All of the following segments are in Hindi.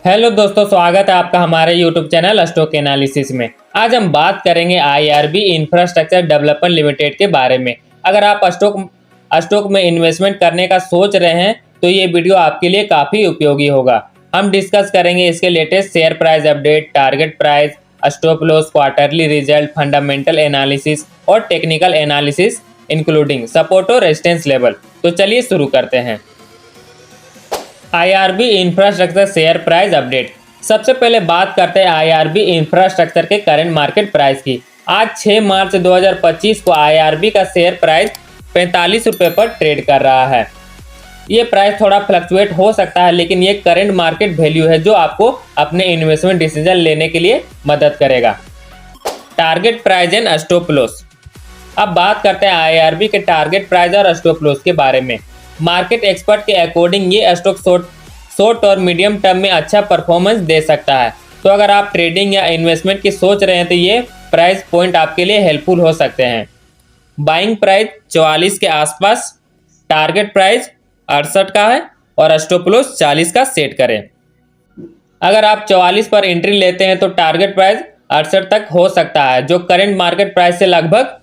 हेलो दोस्तों, स्वागत है आपका हमारे यूट्यूब चैनल स्टॉक एनालिसिस में। आज हम बात करेंगे आईआरबी इंफ्रास्ट्रक्चर डेवलपमेंट लिमिटेड के बारे में। अगर आप स्टॉक में इन्वेस्टमेंट करने का सोच रहे हैं तो ये वीडियो आपके लिए काफ़ी उपयोगी होगा। हम डिस्कस करेंगे इसके latest share price update, target price, stop loss, quarterly result, fundamental analysis और टेक्निकल एनालिसिस इंक्लूडिंग सपोर्ट और रेजिस्टेंस लेवल। तो चलिए शुरू करते हैं। IRB infrastructure share price update. सबसे पहले बात करते हैं आईआरबी इंफ्रास्ट्रक्चर के करंट मार्केट प्राइस की। आज 6 मार्च 2025 को आईआरबी का शेयर प्राइस 45 रुपये पर ट्रेड कर रहा है। ये प्राइस थोड़ा फ्लक्चुएट हो सकता है, लेकिन ये करंट मार्केट वैल्यू है जो आपको अपने इन्वेस्टमेंट डिसीजन लेने के लिए मदद करेगा। Target price and stop loss. अब बात करते हैं आईआरबी के टारगेट प्राइस और स्टॉप लॉस के बारे में। मार्केट एक्सपर्ट के अकॉर्डिंग ये स्टॉक शॉर्ट और मीडियम टर्म में अच्छा परफॉर्मेंस दे सकता है। तो अगर आप ट्रेडिंग या इन्वेस्टमेंट की सोच रहे हैं तो ये प्राइस पॉइंट आपके लिए हेल्पफुल हो सकते हैं। बाइंग प्राइस 44 के आसपास, टारगेट प्राइस 68 का है और स्टॉप लॉस 40 का सेट करें। अगर आप 44 पर एंट्री लेते हैं तो टारगेट प्राइस 68 तक हो सकता है, जो करंट मार्केट प्राइस से लगभग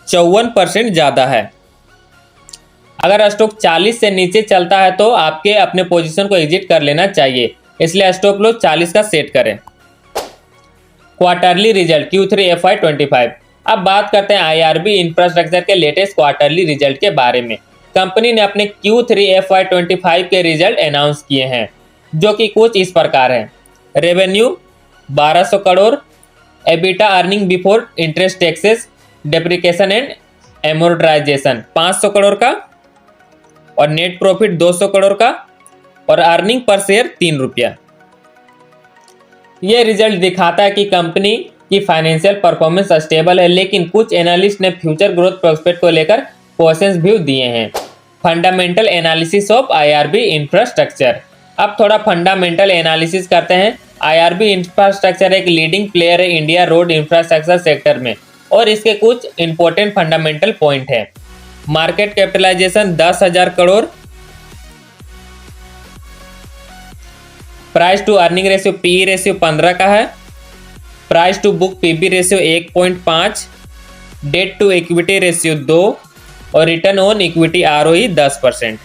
54% ज़्यादा है। अगर स्टॉक 40 से नीचे चलता है तो आपके अपने पोजीशन को एग्जिट कर लेना चाहिए, इसलिए स्टॉप लॉस 40 का सेट करें। Quarterly result Q3 FY25। अब बात करते हैं आईआरबी इंफ्रास्ट्रक्चर के लेटेस्ट क्वार्टरली रिजल्ट के बारे में। कंपनी ने अपने Q3 FY25 के रिजल्ट अनाउंस किए हैं, जो कि कुछ इस प्रकार हैं। Revenue 1200 crore, EBITDA earning before interest taxes depreciation and amortisation 500 crore का और नेट प्रॉफिट 200 करोड़ का और अर्निंग पर शेयर 3 रुपया। यह रिजल्ट दिखाता है कि कंपनी की फाइनेंशियल परफॉर्मेंस स्टेबल है, लेकिन कुछ एनालिस्ट ने फ्यूचर ग्रोथ प्रोस्पेक्ट को लेकर कॉशंस व्यू दिए हैं। Fundamental analysis of IRB infrastructure. अब थोड़ा फंडामेंटल एनालिसिस करते हैं। आईआरबी इंफ्रास्ट्रक्चर एक लीडिंग प्लेयर है इंडिया रोड इंफ्रास्ट्रक्चर सेक्टर में, और इसके कुछ इंपॉर्टेंट फंडामेंटल पॉइंट है। Market capitalization 10,000 crore, price to earning ratio PE ratio 15 का है, price to book PB ratio 1.5, debt to equity ratio 2 और return on equity ROE 10%।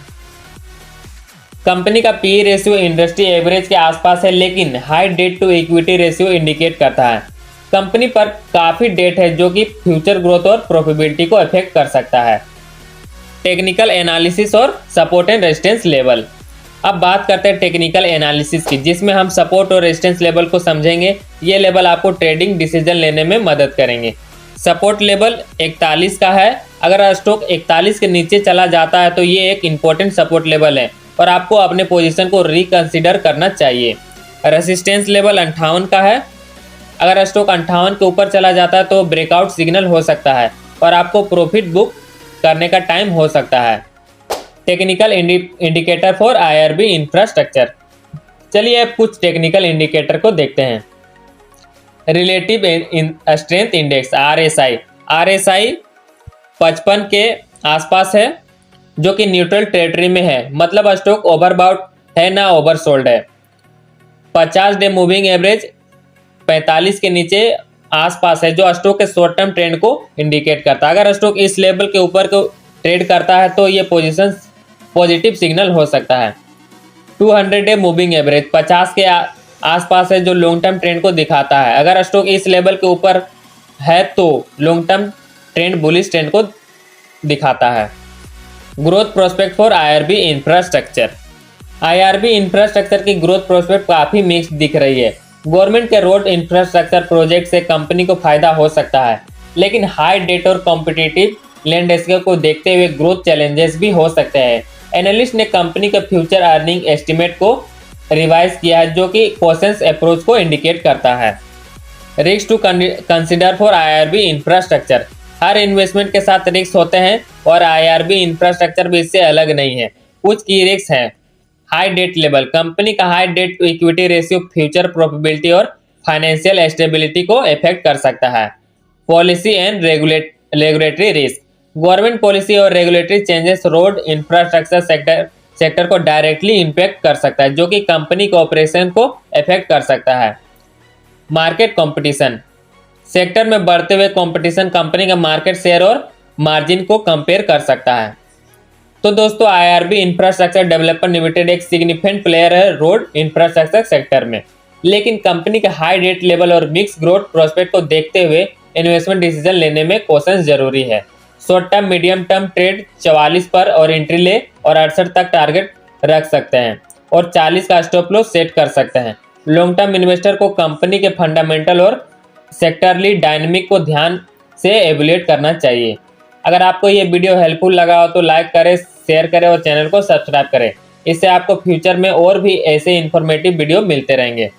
Company का पीई रेशियो इंडस्ट्री एवरेज के आसपास है, लेकिन high debt to equity ratio indicate करता है कंपनी पर काफ़ी डेट है, जो कि फ्यूचर ग्रोथ और प्रॉफिटेबिलिटी को अफेक्ट कर सकता है। टेक्निकल एनालिसिस और सपोर्ट एंड रेजिस्टेंस लेवल। अब बात करते हैं टेक्निकल एनालिसिस की, जिसमें हम सपोर्ट और रेजिस्टेंस लेवल को समझेंगे। ये लेवल आपको ट्रेडिंग डिसीजन लेने में मदद करेंगे। सपोर्ट लेवल 41 का है। अगर स्टॉक 41 के नीचे चला जाता है तो ये एक इम्पोर्टेंट सपोर्ट लेवल है और आपको अपने पोजीशन को रिकंसिडर करना चाहिए। रेजिस्टेंस लेवल 58 का है। अगर स्टॉक 58 के ऊपर चला जाता है तो ब्रेकआउट सिग्नल हो सकता है और आपको प्रॉफिट बुक करने का टाइम हो सकता है। Technical indicator for IRB infrastructure. चलिए अब कुछ टेक्निकल इंडिकेटर को देखते हैं। रिलेटिव स्ट्रेंथ इंडेक्स RSI 55 के आसपास है, जो कि न्यूट्रल टेरिटरी में है, मतलब स्टॉक ओवरबॉट है ना ओवरसोल्ड है। 50 डे मूविंग एवरेज 45 के नीचे आसपास है, जो स्टॉक के शॉर्ट टर्म ट्रेंड को इंडिकेट करता है। अगर स्टॉक इस लेवल के ऊपर को ट्रेड करता है तो ये पोजीशन पॉजिटिव सिग्नल हो सकता है। 200 डे मूविंग एवरेज 50 के आसपास है, जो लॉन्ग टर्म ट्रेंड को दिखाता है। अगर स्टॉक इस लेवल के ऊपर है तो long term trend bullish trend को दिखाता है। Growth prospect for IRB infrastructure. IRB infrastructure की ग्रोथ प्रोस्पेक्ट काफ़ी मिक्स्ड दिख रही है। गवर्नमेंट के रोड इंफ्रास्ट्रक्चर प्रोजेक्ट से कंपनी को फायदा हो सकता है, लेकिन हाई डेट और कॉम्पिटिटिव लैंडस्केप को देखते हुए ग्रोथ चैलेंजेस भी हो सकते हैं। एनालिस्ट ने कंपनी के फ्यूचर अर्निंग एस्टिमेट को रिवाइज किया है, जो कि कॉशंस अप्रोच को इंडिकेट करता है। Risk to consider for IRB infrastructure. हर इन्वेस्टमेंट के साथ रिस्क होते हैं और आईआरबी इंफ्रास्ट्रक्चर भी इससे अलग नहीं है। कुछ की रिस्क हैं। High debt level. कंपनी का high debt to equity ratio future profitability और फाइनेंशियल स्टेबिलिटी को इफेक्ट कर सकता है। Policy and regulatory risk. Government policy और regulatory changes road infrastructure sector sector को डायरेक्टली इम्पैक्ट कर सकता है, जो कि कंपनी के ऑपरेशन को इफेक्ट कर सकता है। मार्केट कंपटीशन, सेक्टर में बढ़ते हुए कंपटीशन कंपनी का मार्केट शेयर और मार्जिन को कंपेयर कर सकता है। तो दोस्तों, आईआरबी इंफ्रास्ट्रक्चर डेवलपर लिमिटेड एक सिग्निफिकेंट प्लेयर है रोड इंफ्रास्ट्रक्चर सेक्टर में, लेकिन कंपनी के हाई डेट लेवल और मिक्स ग्रोथ प्रोस्पेक्ट को देखते हुए इन्वेस्टमेंट डिसीजन लेने में कॉशन जरूरी है। Short term medium term trade 44 पर और एंट्री ले और 68 तक टारगेट रख सकते हैं और 40 का स्टॉप लॉस सेट कर सकते हैं। लॉन्ग टर्म इन्वेस्टर को कंपनी के फंडामेंटल और सेक्टरली डायनेमिक को ध्यान से एवेल्यूएट करना चाहिए। अगर आपको ये वीडियो हेल्पफुल लगा हो तो लाइक करें, शेयर करें और चैनल को सब्सक्राइब करें। इससे आपको फ्यूचर में और भी ऐसे इन्फॉर्मेटिव वीडियो मिलते रहेंगे।